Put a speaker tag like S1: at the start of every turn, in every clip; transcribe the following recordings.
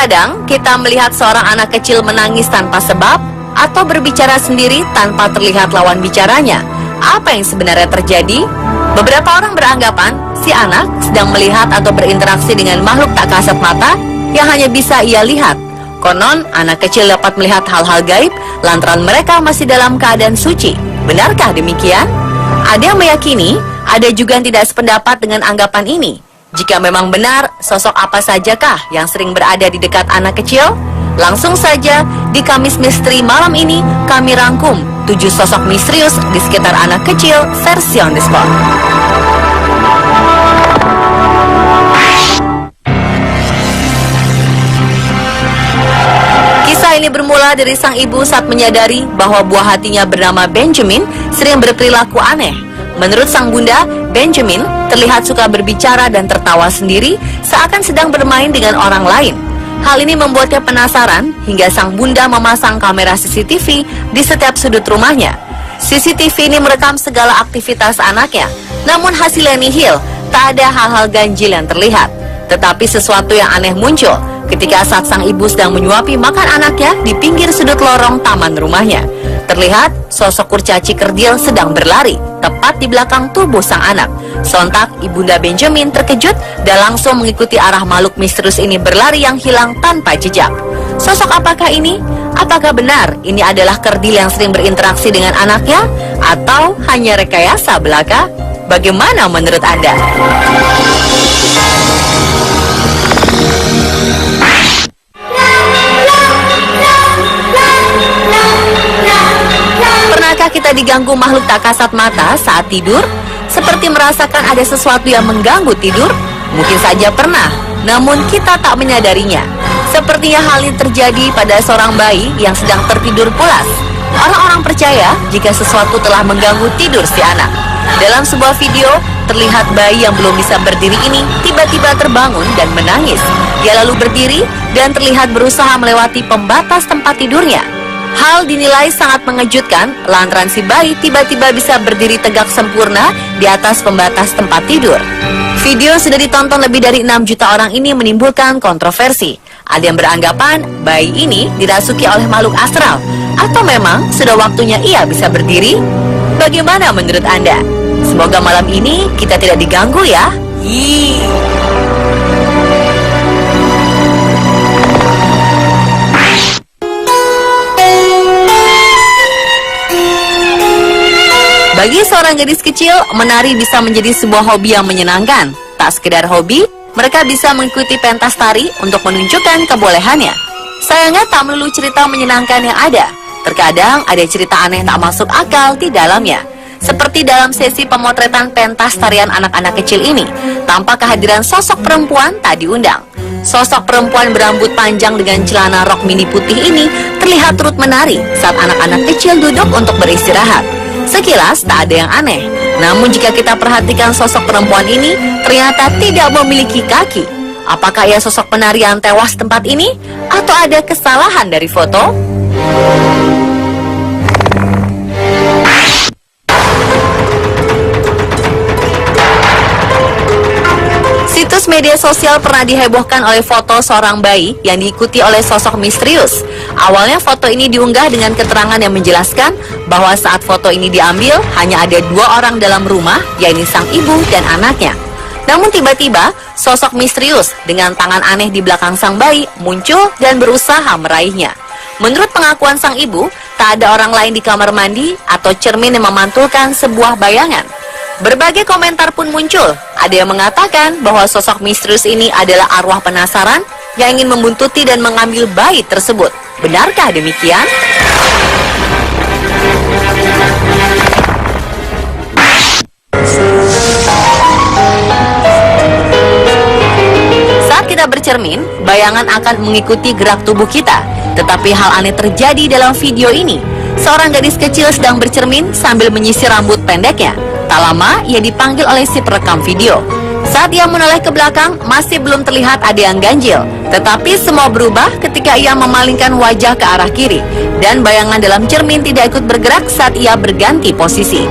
S1: Terkadang kita melihat seorang anak kecil menangis tanpa sebab atau berbicara sendiri tanpa terlihat lawan bicaranya. Apa yang sebenarnya terjadi? Beberapa orang beranggapan si anak sedang melihat atau berinteraksi dengan makhluk tak kasat mata yang hanya bisa ia lihat. Konon, anak kecil dapat melihat hal-hal gaib lantaran mereka masih dalam keadaan suci. Benarkah demikian? Ada yang meyakini, ada juga yang tidak sependapat dengan anggapan ini. Jika memang benar, sosok apa sajakah yang sering berada di dekat anak kecil? Langsung saja, di Kamis Misteri malam ini, kami rangkum 7 sosok misterius di sekitar anak kecil versi on the spot. Kisah ini bermula dari sang ibu saat menyadari bahwa buah hatinya bernama Benjamin sering berperilaku aneh. Menurut sang bunda, Benjamin terlihat suka berbicara dan tertawa sendiri seakan sedang bermain dengan orang lain. Hal ini membuatnya penasaran hingga sang bunda memasang kamera CCTV di setiap sudut rumahnya. CCTV ini merekam segala aktivitas anaknya, namun hasilnya nihil, tak ada hal-hal ganjil yang terlihat. Tetapi sesuatu yang aneh muncul ketika saat sang ibu sedang menyuapi makan anaknya di pinggir sudut lorong taman rumahnya. Terlihat sosok kurcaci kerdil sedang berlari tepat di belakang tubuh sang anak. Sontak ibunda Benjamin terkejut dan langsung mengikuti arah makhluk misterius ini berlari yang hilang tanpa jejak. Sosok apakah ini? Apakah benar ini adalah kerdil yang sering berinteraksi dengan anaknya atau hanya rekayasa belaka? Bagaimana menurut Anda? Pernahkah kita diganggu makhluk tak kasat mata saat tidur? Seperti merasakan ada sesuatu yang mengganggu tidur? Mungkin saja pernah, namun kita tak menyadarinya. Sepertinya hal ini terjadi pada seorang bayi yang sedang tertidur pulas. Orang-orang percaya jika sesuatu telah mengganggu tidur si anak. Dalam sebuah video, terlihat bayi yang belum bisa berdiri ini tiba-tiba terbangun dan menangis. Dia lalu berdiri dan terlihat berusaha melewati pembatas tempat tidurnya. Hal dinilai sangat mengejutkan lantaran si bayi tiba-tiba bisa berdiri tegak sempurna di atas pembatas tempat tidur. Video sudah ditonton lebih dari 6 juta orang ini menimbulkan kontroversi. Ada yang beranggapan bayi ini dirasuki oleh makhluk astral, atau memang sudah waktunya ia bisa berdiri? Bagaimana menurut Anda? Semoga malam ini kita tidak diganggu ya. Bagi seorang gadis kecil, menari bisa menjadi sebuah hobi yang menyenangkan. Tak sekedar hobi, mereka bisa mengikuti pentas tari untuk menunjukkan kebolehannya. Sayangnya tak melulu cerita menyenangkan yang ada. Terkadang ada cerita aneh tak masuk akal di dalamnya. Seperti dalam sesi pemotretan pentas tarian anak-anak kecil ini, tanpa kehadiran sosok perempuan tak diundang. Sosok perempuan berambut panjang dengan celana rok mini putih ini terlihat turut menari saat anak-anak kecil duduk untuk beristirahat. Sekilas tak ada yang aneh, namun jika kita perhatikan sosok perempuan ini ternyata tidak memiliki kaki. Apakah ia sosok penari yang tewas tempat ini? Atau ada kesalahan dari foto? Situs media sosial pernah dihebohkan oleh foto seorang bayi yang diikuti oleh sosok misterius. Awalnya foto ini diunggah dengan keterangan yang menjelaskan bahwa saat foto ini diambil hanya ada 2 orang dalam rumah, yaitu sang ibu dan anaknya. Namun tiba-tiba sosok misterius dengan tangan aneh di belakang sang bayi muncul dan berusaha meraihnya. Menurut pengakuan sang ibu, tak ada orang lain di kamar mandi atau cermin yang memantulkan sebuah bayangan. Berbagai komentar pun muncul. Ada yang mengatakan bahwa sosok misterius ini adalah arwah penasaran yang ingin membuntuti dan mengambil bayi tersebut. Benarkah demikian? Saat kita bercermin, bayangan akan mengikuti gerak tubuh kita. Tetapi hal aneh terjadi dalam video ini. Seorang gadis kecil sedang bercermin sambil menyisir rambut pendeknya. Tak lama, ia dipanggil oleh si perekam video. Saat ia menoleh ke belakang, masih belum terlihat ada yang ganjil. Tetapi semua berubah ketika ia memalingkan wajah ke arah kiri. Dan bayangan dalam cermin tidak ikut bergerak saat ia berganti posisi.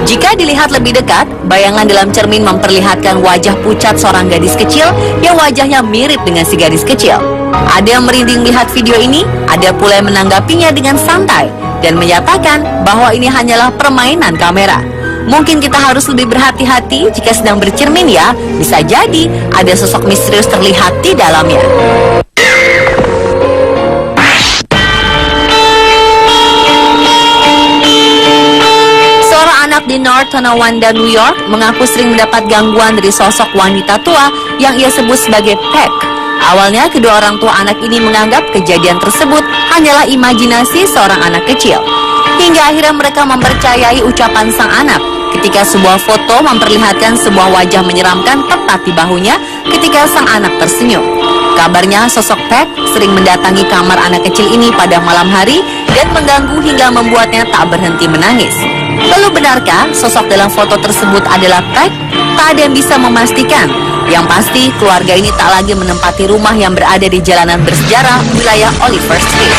S1: Jika dilihat lebih dekat, bayangan dalam cermin memperlihatkan wajah pucat seorang gadis kecil yang wajahnya mirip dengan si gadis kecil. Ada yang merinding melihat video ini, ada pula yang menanggapinya dengan santai dan menyatakan bahwa ini hanyalah permainan kamera. Mungkin kita harus lebih berhati-hati jika sedang bercermin ya, bisa jadi ada sosok misterius terlihat di dalamnya. Seorang anak di North Tonawanda, New York mengaku sering mendapat gangguan dari sosok wanita tua yang ia sebut sebagai Peck. Awalnya kedua orang tua anak ini menganggap kejadian tersebut hanyalah imajinasi seorang anak kecil. Hingga akhirnya mereka mempercayai ucapan sang anak ketika sebuah foto memperlihatkan sebuah wajah menyeramkan tepat di bahunya ketika sang anak tersenyum. Kabarnya sosok Peck sering mendatangi kamar anak kecil ini pada malam hari dan mengganggu hingga membuatnya tak berhenti menangis. Lalu benarkah sosok dalam foto tersebut adalah Peck? Tak ada yang bisa memastikan. Yang pasti keluarga ini tak lagi menempati rumah yang berada di jalanan bersejarah wilayah Oliver Street.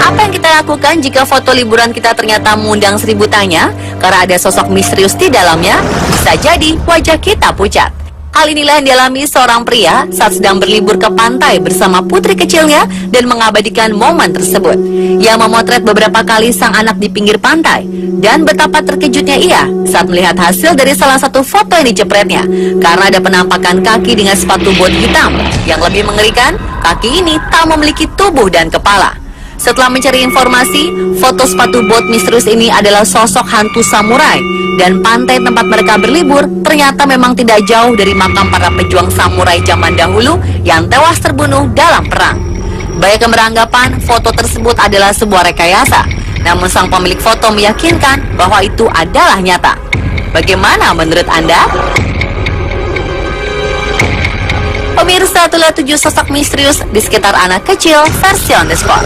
S1: Apa yang kita lakukan jika foto liburan kita ternyata mengundang 1000 tanya karena ada sosok misterius di dalamnya? Bisa jadi wajah kita pucat. Hal inilah yang dialami seorang pria saat sedang berlibur ke pantai bersama putri kecilnya dan mengabadikan momen tersebut. Ia memotret beberapa kali sang anak di pinggir pantai dan betapa terkejutnya ia saat melihat hasil dari salah satu foto yang dijepretnya karena ada penampakan kaki dengan sepatu bot hitam. Yang lebih mengerikan, kaki ini tak memiliki tubuh dan kepala. Setelah mencari informasi, foto sepatu bot misterius ini adalah sosok hantu samurai dan pantai tempat mereka berlibur ternyata memang tidak jauh dari makam para pejuang samurai zaman dahulu yang tewas terbunuh dalam perang. Banyak yang beranggapan foto tersebut adalah sebuah rekayasa, namun sang pemilik foto meyakinkan bahwa itu adalah nyata. Bagaimana menurut Anda? Pemirsa, itulah 7 sosok misterius di sekitar anak kecil versi on the spot.